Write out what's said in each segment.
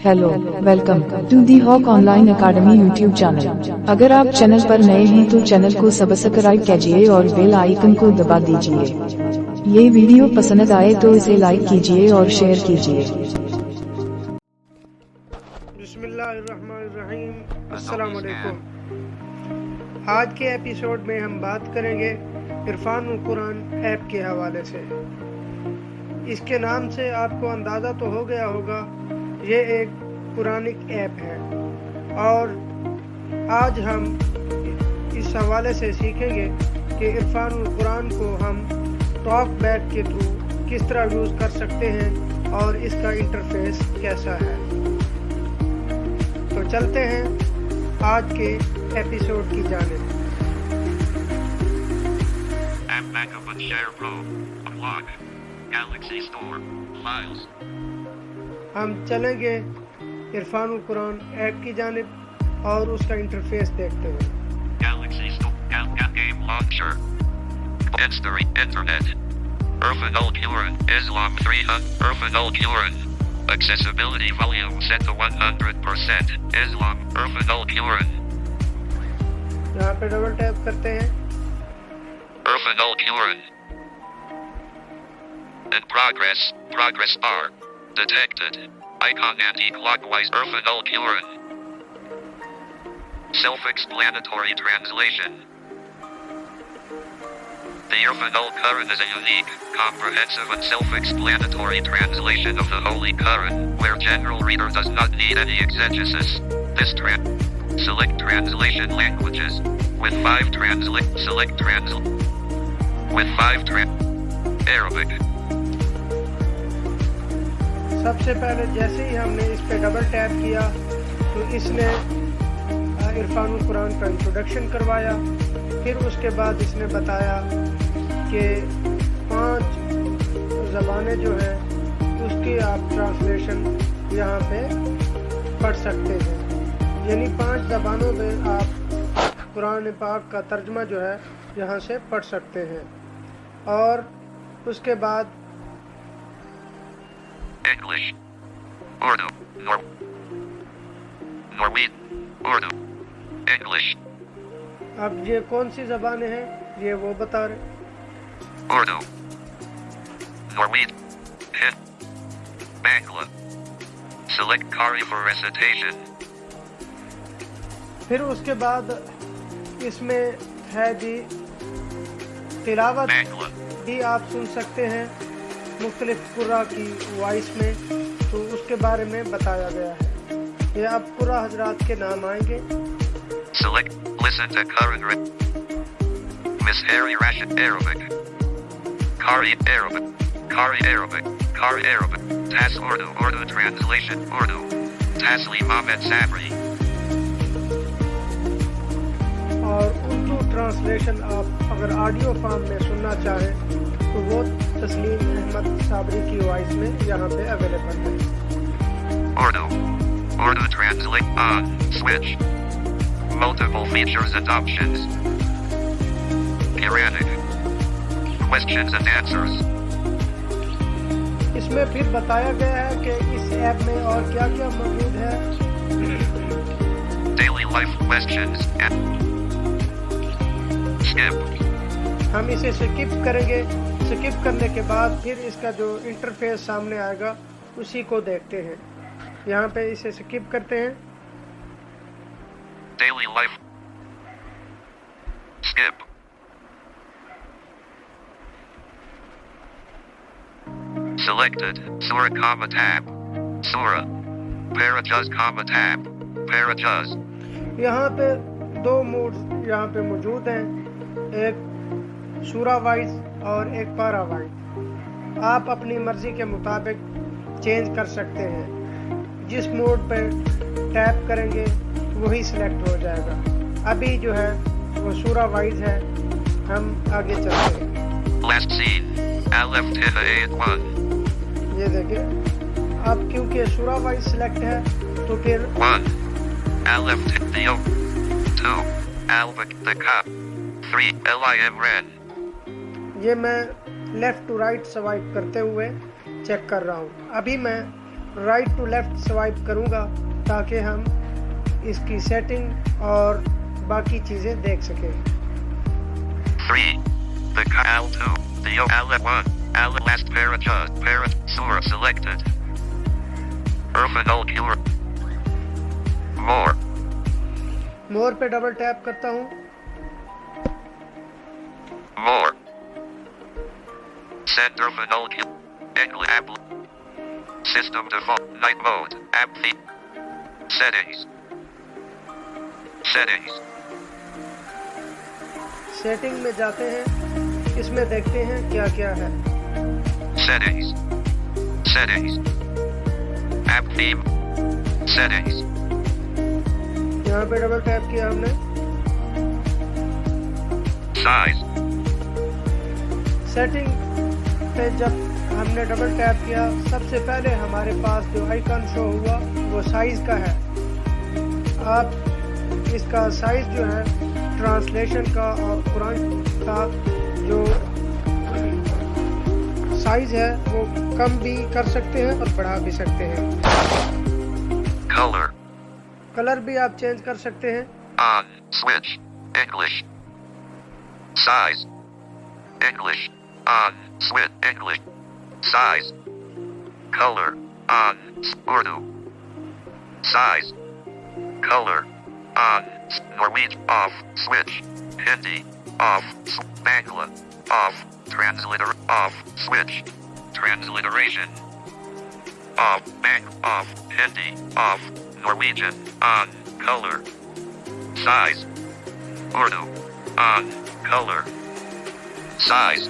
Hello welcome to the hawk online academy YouTube channel. اگر آپ channel پر نئے ہیں تو چینل کو سبسکرائب کیجیے اور بیل آئیکن کو دبا دیجیے۔ یہ ویڈیو پسند آئے تو اسے لائک کیجیے اور شیئر کیجیے۔ بسم اللہ الرحمن الرحیم۔ السلام علیکم۔ آج کے ایپیسوڈ میں ہم بات کریں گے عرفان القرآن ایپ کے حوالے سے۔ اس کے نام سے آپ کو اندازہ تو ہو گیا ہوگا، یہ ایک قرآنک ایپ ہے، اور آج ہم اس حوالے سے سیکھیں گے کہ عرفان القرآن کو ہم ٹاک بیک کے تھرو کس طرح یوز کر سکتے ہیں اور اس کا انٹرفیس کیسا ہے۔ تو چلتے ہیں آج کے ایپیسوڈ کی جانب۔ ہم چلیں گے عرفان القرآن ایپ کی جانب اور اس کا انٹرفیس دیکھتے ہیں۔ Irfan القرآن Islam 300 Irfan القرآن Accessibility volume set to 100% Islam Irfan القرآن یہاں پہ ڈبل ٹیپ کرتے ہیں۔ Irfan القرآن In progress bar detected icon anti-clockwise Irfan القرآن Self-explanatory translation. The Irfan al-Quran is a unique, comprehensive and self-explanatory translation of the Holy Quran, where general reader does not need any exegesis. This select translation languages with 5 Arabic. سب سے پہلے جیسے ہی ہم نے اس پہ double tape کیا تو اس نے عرفان القرآن کا انٹروڈکشن کروایا، پھر اس کے بعد اس نے بتایا کہ 5 زبانیں جو ہیں اس کی آپ ٹرانسلیشن یہاں پہ پڑھ سکتے ہیں، یعنی 5 زبانوں میں آپ قرآن پاک کا ترجمہ جو ہے یہاں سے پڑھ سکتے ہیں۔ اور اس کے بعد English, Urdu, Norwegian, Urdu, English. اب یہ کون سی زبانیں ہیں یہ وہ بتا رہے۔ Urdu, Norwegian, Bangla. Select Qari for recitation. پھر اس کے بعد اس میں ہے جی تلاوت Bangla. بھی آپ سن سکتے ہیں مختلف قرآ کی وائس میں، تو اس کے بارے میں بتایا گیا ہے۔ یہ اب قرآ حضرات کے نام آئیں گے۔ Select, listen to Quran. Miss Harry Rashid Arabic. Qari Arabic. Qari Arabic. Qari Arabic. Tas Urdu. Urdu translation. Urdu. Tasli Mohammed Sabri. اور اردو ٹرانسلیشن آپ اگر آڈیو فارم میں سننا چاہیں تو وہ تسلیم احمد صابری کی وائس میں یہاں پہ اویلیبل ہے۔ Urdu translate on switch. Multiple features and options. Quranic. Questions and answers. اس میں پھر بتایا گیا ہے کہ اس ایپ میں اور کیا کیا موجود ہے۔ Daily life questions and skip. ہم اسے سکپ کریں گے۔ سکپ کرنے کے بعد پھر اس کا جو انٹرفیس سامنے آئے گا اسی کو دیکھتے ہیں۔ یہاں پہ اسے سکپ کرتے ہیں۔ Daily life. Skip. Selected. Surah, comma, tab. Surah. Parajuz, comma, tab. Parajuz. یہاں پہ 2 موڈ یہاں پہ موجود ہیں، ایک سورہ وائز اور ایک پارا وائز۔ آپ اپنی مرضی کے مطابق چینج کر سکتے ہیں، جس موڈ پہ ٹیپ کریں گے وہی سلیکٹ ہو جائے گا۔ ابھی جو ہے وہ سورہ وائز ہے، ہم آگے چلتے ہیں۔ Last scene. Aleph Tina 8-1. یہ دیکھیں، اب کیونکہ سورہ وائز سلیکٹ ہے تو پھر 1. Aleph Tina 2. Albak the cup. 3. Lim Ren. یہ میں لیفٹ ٹو رائٹ سوائپ کرتے ہوئے چیک کر رہا ہوں۔ ابھی میں رائٹ ٹو لیفٹ سوائپ کروں گا تاکہ ہم اس کی سیٹنگ اور باقی چیزیں دیکھ سکیں. 3. The L2, the L1, L last para Sura selected. Irfan al-Qur. More پہ ڈبل ٹیپ کرتا ہوں. More. Send Irfan al-Qur. English app. System default. Night mode. App feed. Settings. Setting میں جاتے ہیں. اس میں دیکھتے ہیں کیا کیا ہے. Settings. App theme. Settings. یہاں پہ ڈبل ٹیپ کیا ہم نے. Size. سیٹنگ پہ جب ہم نے ڈبل ٹیپ کیا سب سے پہلے ہمارے پاس جو آئیکن شو ہوا وہ سائز کا ہے. آپ اس کا سائز جو ہے ٹرانسلیشن کا اور قرآن کا جو سائز ہے وہ کم بھی کر سکتے ہیں اور بڑھا بھی سکتے ہیں. کلر بھی آپ چینج کر سکتے ہیں. On switch English. Size English. On switch English. Size. Color on Urdu. Size. Color on Norwegian. Off switch Hindi. Off Bangla. Off translator. Off switch transliteration. Off Bang. Off Hindi. Off Norwegian. On color. Size. Urdu. On color. Size.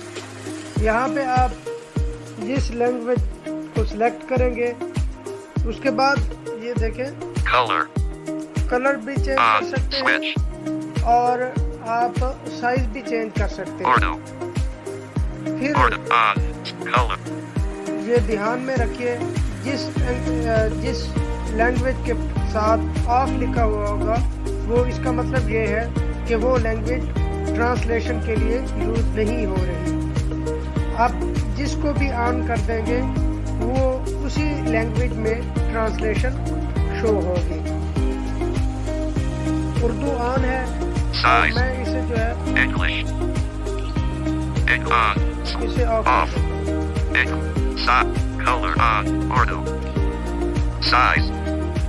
یہاں پہ آپ جس language کو select کریں گے اس کے بعد یہ دیکھیں کلر بھی چینج کر سکتے ہیں اور آپ سائز بھی چینج کر سکتے ہیں. پھر یہ دھیان میں رکھیے جس لینگویج کے ساتھ آف لکھا ہوا ہوگا وہ اس کا مطلب یہ ہے کہ وہ لینگویج ٹرانسلیشن کے لیے یوز نہیں ہو رہی. آپ جس کو بھی آن کر دیں گے وہ اسی لینگویج میں ٹرانسلیشن شو ہوگی. اردو آن ہے اور میں اسے جو ہے اسے آف کر Color on Urdu. Size.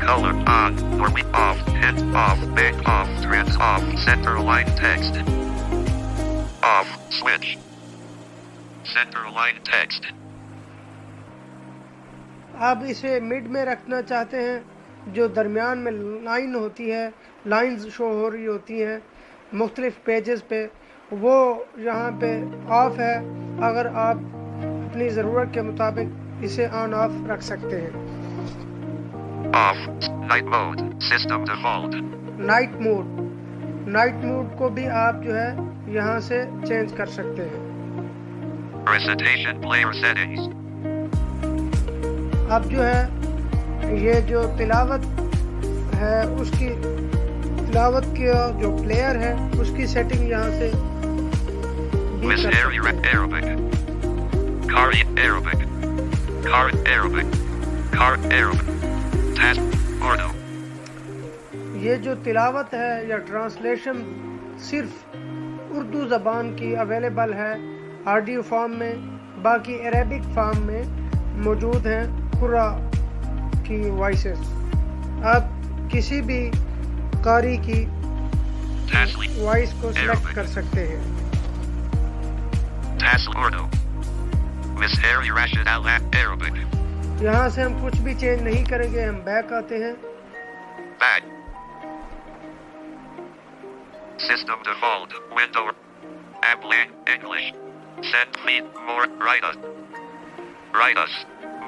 Color on Norwegian. Off hint. Off back. Off trans. Off center line text. Off switch. Center line text. آپ اسے مڈ میں رکھنا چاہتے ہیں جو درمیان میں لائن ہوتی ہے لائنز شو ہو رہی ہوتی ہیں مختلف پیجز پہ وہ یہاں پہ آف ہے. اگر آپ اپنی ضرورت کے مطابق اسے آن آف رکھ سکتے ہیں. Off night mode system default. Night mode کو بھی آپ جو ہے یہاں سے چینج کر سکتے ہیں. Recitation player settings. اب جو ہے یہ جو تلاوت ہے اس کی تلاوت کا جو پلیئر ہے اس کی سیٹنگ یہاں سے Miss Arabic. Current Arabic. Task Urdu. یہ جو تلاوت ہے یا ٹرانسلیشن صرف اردو زبان کی اویلیبل ہے آڈیو فارم میں. باقی عربک فارم میں موجود ہیں قرآ کی وائسز. آپ کسی بھی قاری کی وائس کو سلیکٹ کر سکتے ہیں. یہاں سے ہم کچھ بھی چینج نہیں کریں گے. ہم بیک آتے ہیں. System default window. App English. Send feed more. Write us.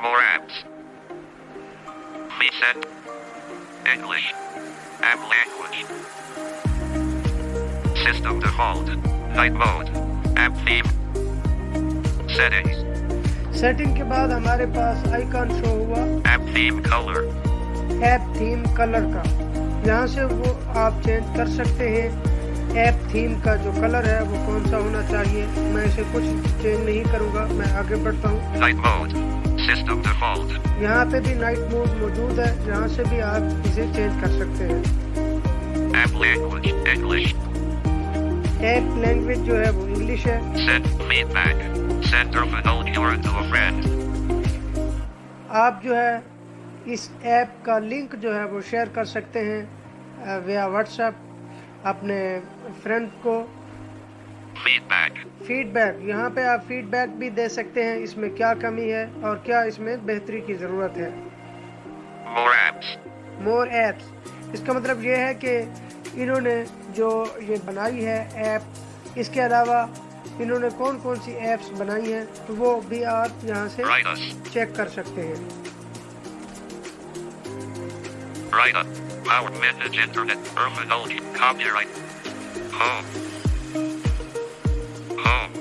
More apps. Please send English. App language. System default. Night mode. App theme. Settings. Setting کے بعد ہمارے پاس آئیکن شو ہوا ایپ تھیم کلر کا. یہاں سے وہ آپ چینج کر سکتے ہیں. ایپ تھیم کا جو کلر ہے وہ کون سا ہونا چاہیے. میں اسے کچھ چینج نہیں کروں گا. میں آگے بڑھتا ہوں. Night mode System default. یہاں پہ بھی نائٹ موڈ موجود ہے، یہاں سے بھی آپ اسے چینج کر سکتے ہیں۔ App language, English. App language جو ہے وہ انگلش ہے۔ Send feedback. Send Irfan القرآن to a friend. آپ جو ہے اس ایپ کا لنک جو ہے وہ شیئر کر سکتے ہیں ویا واٹس ایپ اپنے فرینڈ کو۔ Feedback. فیڈ بیک، یہاں پہ آپ فیڈ بیک بھی دے سکتے ہیں، اس میں کیا کمی ہے اور کیا اس میں بہتری کی ضرورت ہے۔ More apps. مور ایپس، اس کا مطلب یہ ہے کہ انہوں نے جو یہ بنائی ہے ایپ، اس کے علاوہ انہوں نے کون کون سی ایپس بنائی ہیں تو وہ بھی آپ یہاں سے Write us. چیک کر سکتے ہیں۔ Write up. Power message internet. Irfan copyright. Home. Home.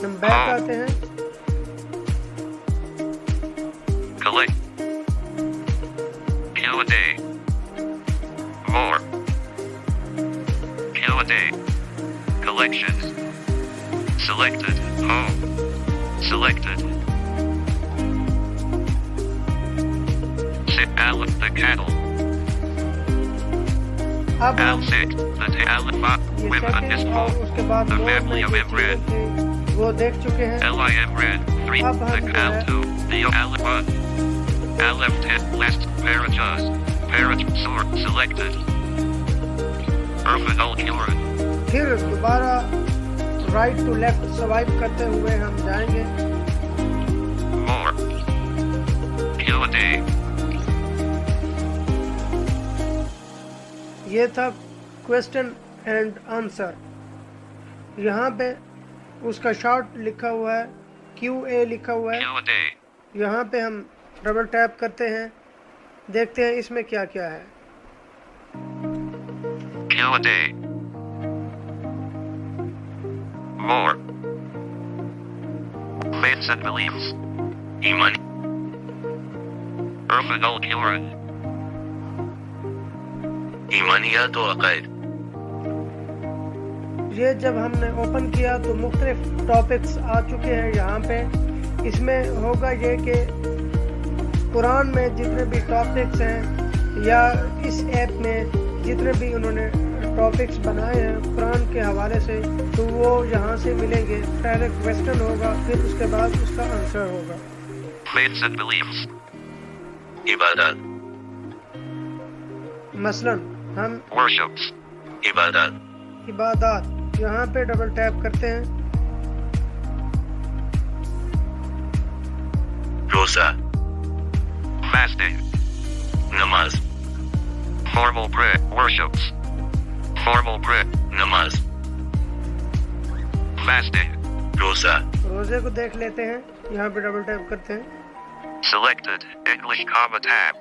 ہم بیک آتے ہیں۔ Collect. Q&A. More. Q&A. Collections. Selected. Home. Selected. Sit Alan the cattle. اب Al ہم sick. The Alan bot. یہ Women on this سیکنڈ اور phone. اس کے بعد The more family میں of جو Imran. چیزیں تھیں وہ دیکھ چکے ہیں۔ LIM red. 3. اب ہم The جو Al ہے 2. The Al 1. LF 10. Last. Parajust. Paraj. Sort. Selected. Irfan القرآن. پھر دوبارہ رائٹ ٹو لیفٹ سوائپ کرتے ہوئے ہم جائیں گے۔ More. Q&A. یہ تھا کویسچن اینڈ آنسر، یہاں پہ اس کا شارٹ لکھا ہوا ہے، QA لکھا ہوا ہے۔ Q&A. یہاں پہ ہم ڈبل ٹیپ کرتے ہیں، دیکھتے ہیں اس میں کیا کیا ہے۔ Q&A. More. Faiths and beliefs. Iman. Irfan القرآن. ایمانیات و عقائد. یہ جب ہم نے اوپن کیا تو مختلف ٹاپکس آ چکے ہیں یہاں پہ۔ اس میں ہوگا یہ کہ قرآن میں جتنے بھی ٹاپکس ہیں یا اس ایپ میں جتنے بھی انہوں نے ٹاپکس بنائے ہیں قرآن کے حوالے سے تو وہ یہاں سے ملیں گے۔ پہلے کویسچن ہوگا، پھر اس کے بعد اس کا آنسر ہوگا۔ Faiths and beliefs. عبادات. مثلا ہم Worships. عبادات. عبادات، یہاں پہ ڈبل ٹیپ کرتے ہیں۔ روزہ. Fasting. نماز. Formal prayer. Worships. Formal prayer. نماز. Fasting. روزہ. روزے کو دیکھ لیتے ہیں، یہاں پہ ڈبل ٹیپ کرتے ہیں۔ Selected. English comma tab.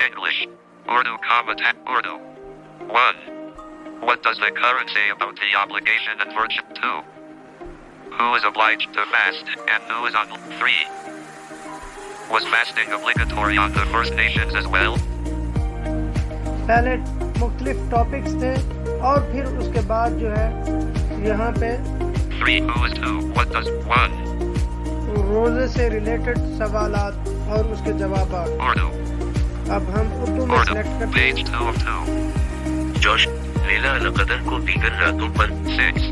English. Urdu comma tab. Urdu. 1. What does the Quran say about the obligation and virtue? 2. Who is obliged to fast and who is on? 3. Was fasting obligatory on the First Nations as well? پہلے مختلف topics تھے اور پھر اس کے بعد جو ہے یہاں پہ 3. Who is 2? What does 1? روزے سے ریلیٹڈ سوالات اور اس کے جوابات۔ Urdu. اب ہم اردو میں Urdu. سلیکٹ کرتے ہیں۔ Page 2 of 2. جوش لیلہ القدر کو دیگر راتوں پر 6.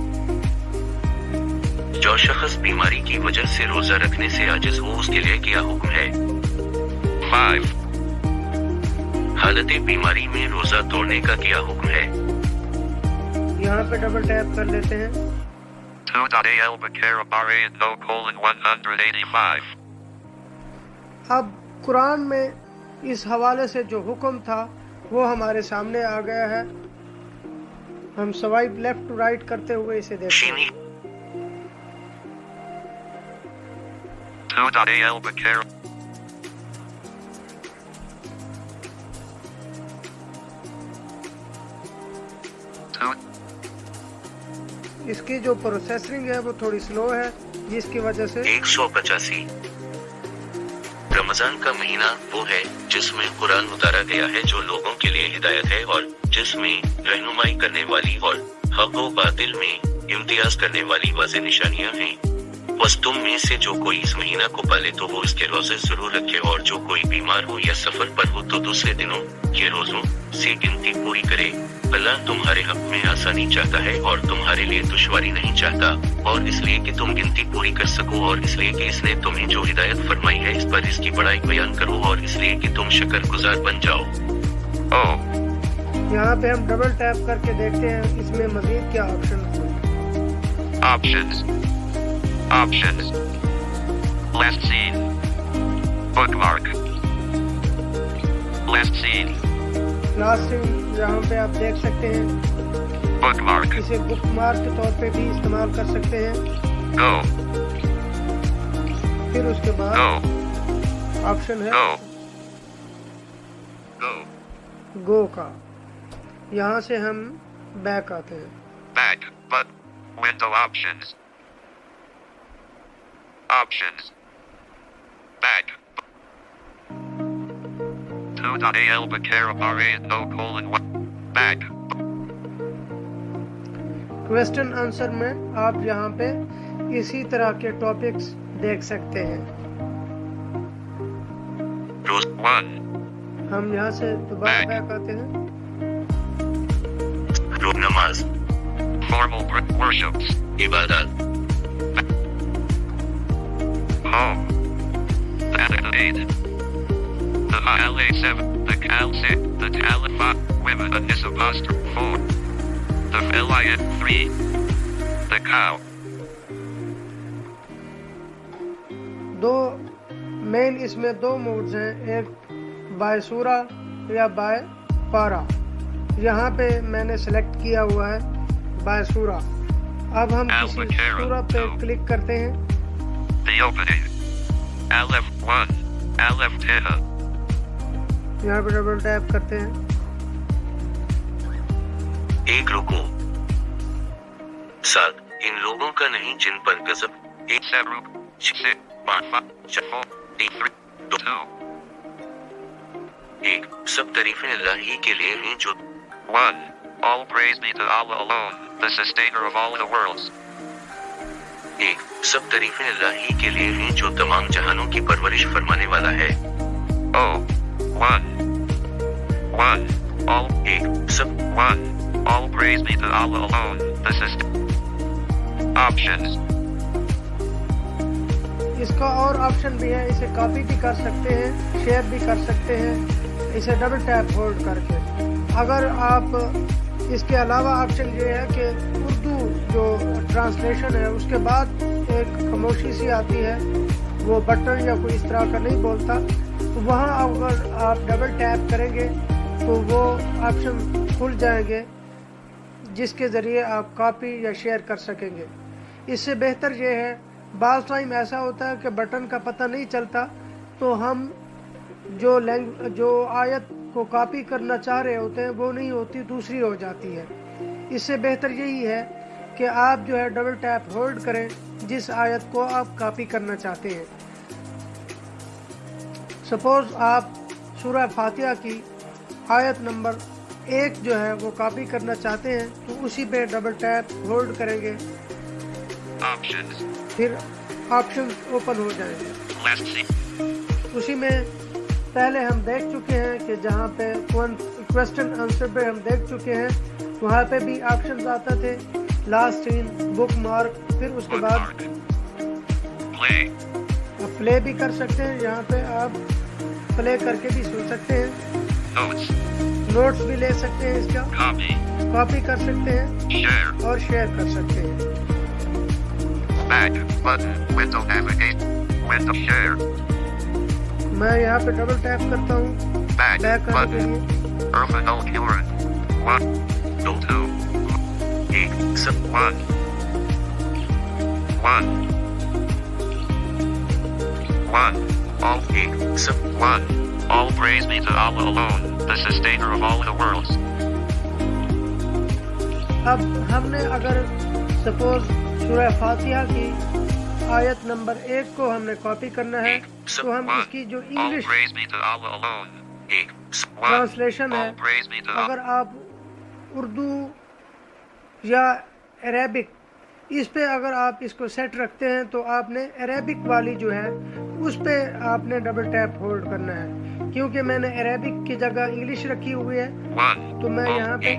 جو شخص بیماری کی وجہ سے روزہ رکھنے سے عاجز ہو اس کے لیے کیا حکم ہے؟ 5. حالت بیماری میں روزہ توڑنے کا کیا حکم ہے؟ یہاں پہ ڈبل ٹیپ کر لیتے ہیں۔ 2.al Bakara Bahrain no colon 185. اب قرآن میں اس حوالے سے جو حکم تھا وہ ہمارے سامنے آ گیا ہے۔ ہم سوائپ لیفٹ ٹو رائٹ کرتے ہوئے اسے دیکھتے ہیں۔ 2.al Bakara. اس کی جو پروسیسنگ ہے وہ تھوڑی سلو ہے، جس کی وجہ سے 185. رمضان کا مہینہ وہ ہے جس میں قرآن اتارا گیا ہے جو لوگوں کے لیے ہدایت ہے اور جس میں رہنمائی کرنے والی اور حق و باطل میں امتیاز کرنے والی واضح نشانیاں ہیں۔ بس تم میں سے جو کوئی اس مہینہ کو پالے تو وہ اس کے روزے ضرور رکھے، اور جو کوئی بیمار ہو یا سفر پر ہو تو دوسرے دنوں کے روزوں سے گنتی پوری کرے۔ اللہ تمہارے حق میں آسانی چاہتا ہے اور تمہارے لیے دشواری نہیں چاہتا، اور اس لیے کہ تم گنتی پوری کر سکو، اور اس لیے کہ اس نے تمہیں جو ہدایت فرمائی ہے اس پر اس کی بڑائی بیان کرو، اور اس لیے کہ تم شکر گزار بن جاؤ۔ یہاں پہ ہم ڈبل ٹیپ کر کے دیکھتے ہیں اس میں مزید کیا آپشن ہے۔ Options. Last scene. Bookmark. Last scene. Last scene یہاں پہ آپ دیکھ سکتے ہیں، Bookmark. اسے بک مارک کے طور پہ بھی استعمال کر سکتے ہیں۔ Go. پھر اس کے بعد Go. آپشن ہے Go. Go. گو کا، یہاں سے ہم بیک آتے ہیں۔ Back. But. Window options. Options. Back. 2.al Bacara Bahrain no colon 1. Back. Question answer میں آپ یہاں پہ اسی طرح کے ٹاپکس دیکھ سکتے ہیں۔ Rows 1. ہم یہاں سے دوبارہ بیک آتے ہیں۔ نماز، Formal worships. عبادات، Home. The 8. The LA 7. The Cal 6. The Tal 5. Women. The Nis apostrophe 4. The Philin 3. The cow. دو مین اس میں دو موڈز ہیں، ایک بائے سورہ یا بائے پارا۔ یہاں پہ میں نے سلیکٹ کیا ہوا ہے بائے سورہ۔ اب ہم کسی سورہ پہ کلک کرتے ہیں۔ The opening. Aleph 1. Aleph 10. یہاں پہ ڈبل ٹیپ کرتے ہیں۔ ایک رکوع، 7 ان لوگوں کا نہیں جن پر غضب، 8 Sabruk. 6. 5. 4. 3. 2. 1 سب تعریفیں اللہ ہی کے لیے ہیں جو 1. All praise be to Allah alone, the sustainer of all the worlds. 1 سب تعریفیں اللہ ہی کے لیے ہیں جو تمام جہانوں کی پرورش فرمانے والا ہے۔ 1. All 1 sub 1. All praise be to Allah alone, the sustainer. Options. اس کا اور آپشن بھی ہے، اسے کاپی بھی کر سکتے ہیں، شیئر بھی کر سکتے ہیں، اسے ڈبل ٹیپ ہولڈ کر کے۔ اگر آپ اس کے علاوہ آپشن یہ ہے کہ اردو جو ٹرانسلیشن ہے اس کے بعد ایک خاموشی سی آتی ہے، وہ بٹن یا کوئی اس طرح کا نہیں بولتا، تو وہاں اگر آپ ڈبل ٹیپ کریں گے تو وہ آپشن کھل جائیں گے جس کے ذریعے آپ کاپی یا شیئر کر سکیں گے۔ اس سے بہتر یہ ہے، بعض ٹائم ایسا ہوتا ہے کہ بٹن کا پتہ نہیں چلتا تو ہم جو آیت کو کاپی کرنا چاہ رہے ہوتے ہیں وہ نہیں ہوتی، دوسری ہو جاتی ہے۔ اس سے بہتر یہی ہے کہ آپ جو ہے ڈبل ٹیپ ہولڈ کریں جس آیت کو آپ کاپی کرنا چاہتے ہیں۔ سپوز آپ سورہ فاتحہ کی آیت نمبر 1 جو ہے وہ کاپی کرنا چاہتے ہیں تو اسی پہ ڈبل ٹیپ ہولڈ کریں گے، Options. پھر آپشن اوپن ہو جائیں گے۔ Last scene. اسی میں پہلے ہم دیکھ چکے ہیں کہ جہاں پہ کویسچن آنسر پہ ہم دیکھ چکے ہیں، وہاں پہ بھی آپشنز آتا تھے، لاسٹ سین، بک مارک، پھر اس کے بعد Bookmark. Play. آپ پلے بھی کر سکتے ہیں، یہاں پہ آپ پلے کر کے بھی سن سکتے ہیں، Notes. نوٹس بھی لے سکتے ہیں، اس کا Copy. کاپی کر سکتے ہیں Share. اور شیئر کر سکتے ہیں۔ Back. Button. Window navigate. Window share. میں یہاں پہ ڈبل ٹیپ کرتا ہوں Back. بیک کرنے کے Button. لیے۔ Irfan Al-Quran. 1. 2. 1 sub 1. 1. 1. All 1 sub 1. All praise be to Allah alone, the sustainer of all the worlds. اب ہم نے اگر سپوز سورہ فاتحہ کی آیت نمبر 1 کو ہم نے کاپی کرنا ہے تو ہم اس کی جو All English praise be to Allah alone. 1 translation ہے، All praise be to اگر آپ اردو یا عربک اس پہ اگر آپ اس کو سیٹ رکھتے ہیں تو آپ نے عربک والی جو ہے اس پہ آپ نے ڈبل ٹیپ ہولڈ کرنا ہے، کیونکہ میں نے عربک کی جگہ انگلش رکھی ہوئی ہے تو میں یہاں پہ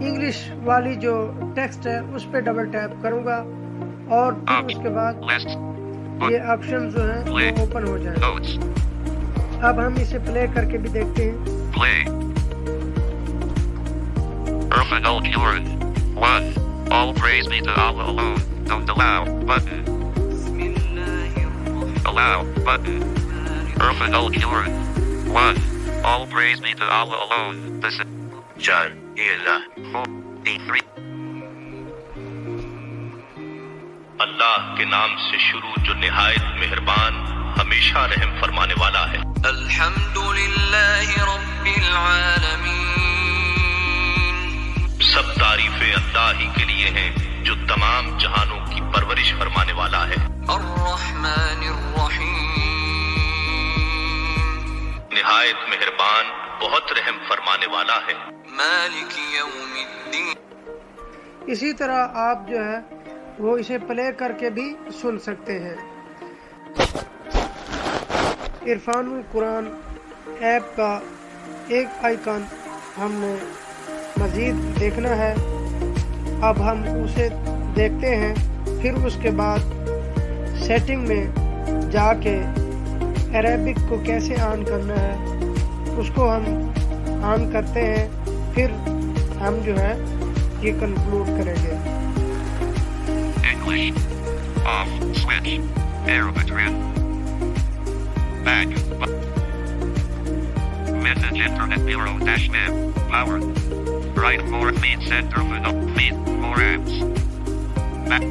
انگلش والی جو ٹیکسٹ ہے اس پہ ڈبل ٹیپ کروں گا اور پھر اس کے بعد یہ آپشن جو ہیں وہ اوپن ہو جائیں۔ اب ہم اسے پلے کر کے بھی دیکھتے ہیں۔ Irfan al-Quran. 1. All praise be to Allah alone. Don't allow button. Allow button. Irfan al-Quran. 1. All praise be to Allah alone. This is 4 اللہ 3. اللہ کے نام سے شروع جو نہایت مہربان ہمیشہ رحم فرمانے والا ہے۔ الحمد للہ رب العالمین، سب تعریفیں اللہ ہی کے لیے ہیں جو تمام جہانوں کی پرورش فرمانے والا ہے۔ الرحمن الرحیم، نہایت مہربان بہت رحم فرمانے والا ہے۔ مالک یوم الدین، اسی طرح آپ جو ہے وہ اسے پلے کر کے بھی سن سکتے ہیں۔ عرفان القرآن ایپ کا ایک آئیکن ہم نے مزید دیکھنا ہے، اب ہم اسے دیکھتے ہیں، پھر اس کے بعد سیٹنگ میں جا کے عربک کو کیسے آن کرنا ہے اس کو ہم آن کرتے ہیں، پھر ہم جو ہے یہ کنکلوڈ کریں گے۔ English. Off. Switch. Arabic red. Back. Message Internet Bureau dash map. Power. Right more feed center for no feed. More apps. Back.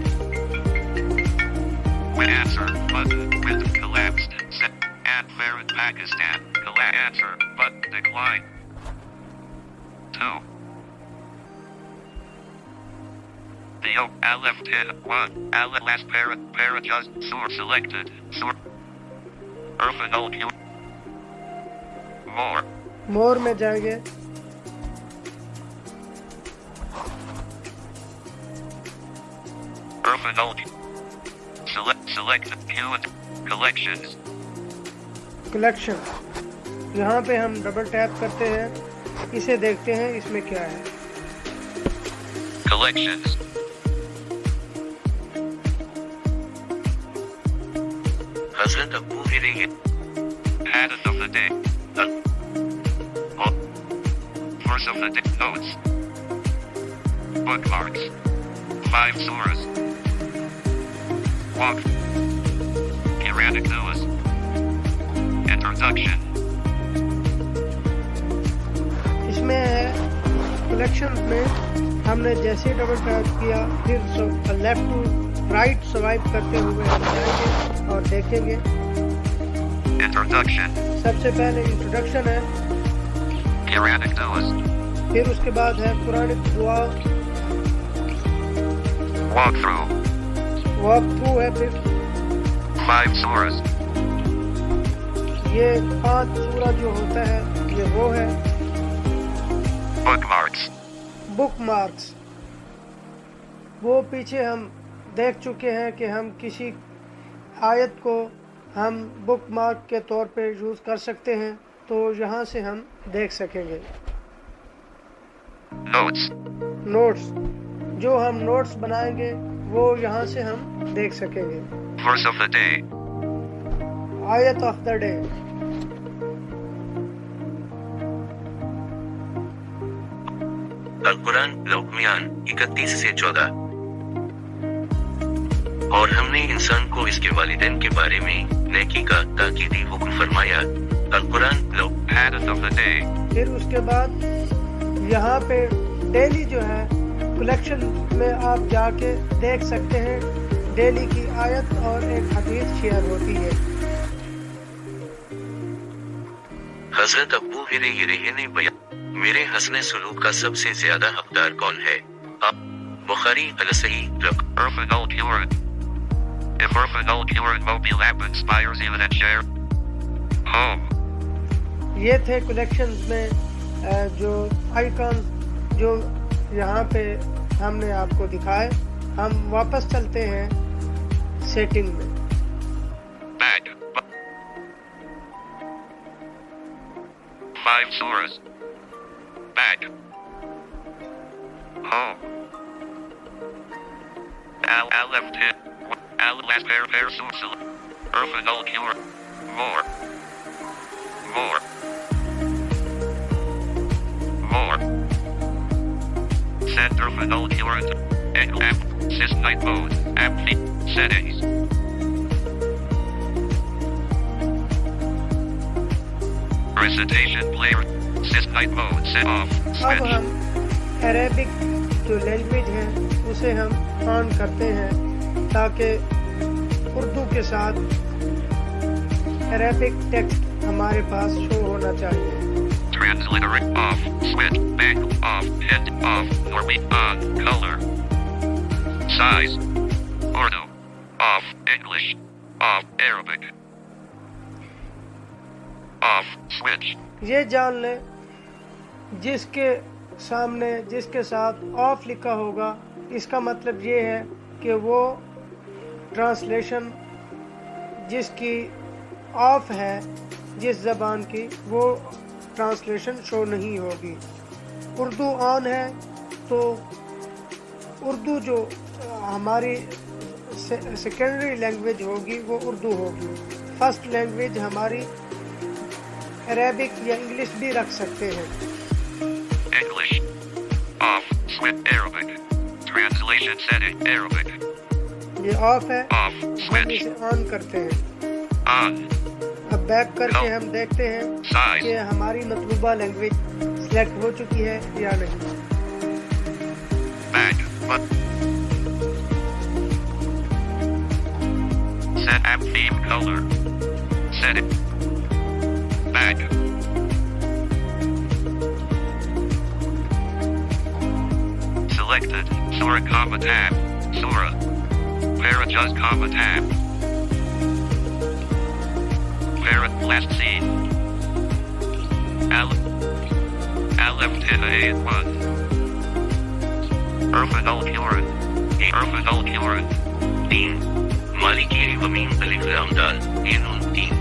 When answer button with collapsed. Set. Add Farad Pakistan. Collapse answer button decline. 2. The left hit 1. Last para just source selected. Source. Irfan al-Q. More. مور میں جائیں گے۔ Irfan al-Q. Select Q and collections. Collection, یہاں پہ ہم double tape کرتے ہیں، اسے دیکھتے ہیں اس میں کیا ہے۔ Collections. حضرت ابو ہریرہ Hadith of the day. Verse of the day. Notes. Bookmarks. 5 surahs. Walk. Quranic news. Introduction. اس میں ہے کلیکشن میں ہم نے جیسے ڈبل ٹیپ کیا پھر لیفٹ ٹو رائٹ سوائپ کرتے ہوئے ہم جائیں گے اور دیکھیں گے۔ Introduction. سب سے پہلے انٹروڈکشن ہے، Quranic news. پھر اس کے بعد ہے قرآن دعا، Walk through. واک تھرو ہے، پھر 5 surahs. یہ 5 سورہ جو ہوتا ہے یہ وہ ہے۔ Bookmarks. بک مارکس، وہ پیچھے ہم دیکھ چکے ہیں کہ ہم کسی آیت کو ہم بک مارک کے طور پہ یوز کر سکتے ہیں، تو یہاں سے ہم دیکھ سکیں گے۔ Notes. نوٹس، جو ہم نوٹس بنائیں گے وہ یہاں سے ہم دیکھ سکیں گے۔ Verse of the day. آیت آف دا ڈے، القرآن لقمان 31 سے 14۔ اور ہم نے انسان کو اس کے والدین کے بارے میں نیکی کا تاکیدی حکم فرمایا۔ القرآن Hadith of the day. پھر اس کے بعد یہاں پہ ڈیلی جو ہے کلیکشن میں آپ جا کے دیکھ سکتے ہیں، ڈیلی کی آیت اور ایک حدیث شیئر ہوتی ہے۔ حضرت ابو ہریرہ نے بیان، میرے حسن سلوک کا سب سے زیادہ حقدار کون ہے؟ آپ بخاری الصحیح رقم Irfan al-Quran. If Irfan al-Quran mobile app inspires you and share. Home. یہ تھے کلیکشنز میں جو آئیکن جو یہاں پہ ہم نے آپ کو دکھائے. ہم واپس چلتے ہیں سیٹنگ میں. Back. 5 surahs. Back. Home. Al left hit. Al last pair susil. Irfan al-Cure. More. Set Irfan al-Cure. App. Sys night mode. App settings. Recitation player. Sys night mode set off. اب Switch. ہم Arabic جو language ہے اسے ہم آن کرتے ہیں تاکہ اردو کے ساتھ عربک ٹیکسٹ ہمارے پاس شو ہونا چاہیے. Translator off. Switch. Back off. Hit off. Norway on. Color. Size. Urdu. Off. English. Off. Arabic. Off. Switch. یہ جان لیں جس کے سامنے جس کے ساتھ آف لکھا ہوگا اس کا مطلب یہ ہے کہ وہ ٹرانسلیشن جس کی آف ہے جس زبان کی وہ ٹرانسلیشن شو نہیں ہوگی. اردو آن ہے تو اردو جو ہماری سیکنڈری لینگویج ہوگی وہ اردو ہوگی. فرسٹ لینگویج ہماری عربک یا انگلش بھی رکھ سکتے ہیں. English. Off. Switch. Arabic. Translation setting. Arabic. یہ آف ہے. Off. ہم Switch. اسے آن کرتے ہیں. On. اب بیک کر کے ہم دیکھتے ہیں Size. کہ ہماری مطلوبہ لینگویج سلیکٹ ہو چکی ہے یا نہیں. Back. But. Set app theme color. Set it. Back. Selected. Surah comma tab. Surah. Para comma tab. Para last scene. Aleph Tina 1. Irfan al-Quran. Irfan al-Quran. 3 مالکی ومین الف لام دال نون 3.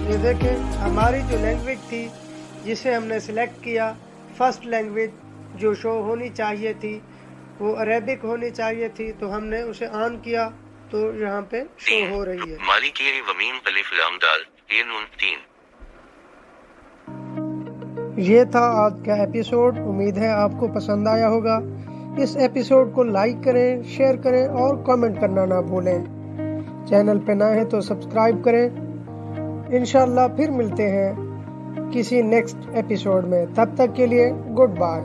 یہ دیکھیں ہماری جو لینگویج تھی جسے ہم نے سلیکٹ کیا فرسٹ لینگویج جو شو ہونی چاہیے تھی وہ عربک ہونی چاہیے تھی تو ہم نے اسے آن کیا تو یہاں پہ شو ہو رہی ہے. مالکی ومین الف لام دال نون 3. یہ تھا آج کا ایپیسوڈ. امید ہے آپ کو پسند آیا ہوگا. اس ایپیسوڈ کو لائک کریں, شیئر کریں اور کامنٹ کرنا نہ بھولیں. چینل پہ نہ ہیں تو سبسکرائب کریں. انشاءاللہ پھر ملتے ہیں کسی نیکسٹ ایپیسوڈ میں. تب تک کے لیے گڈ بائے.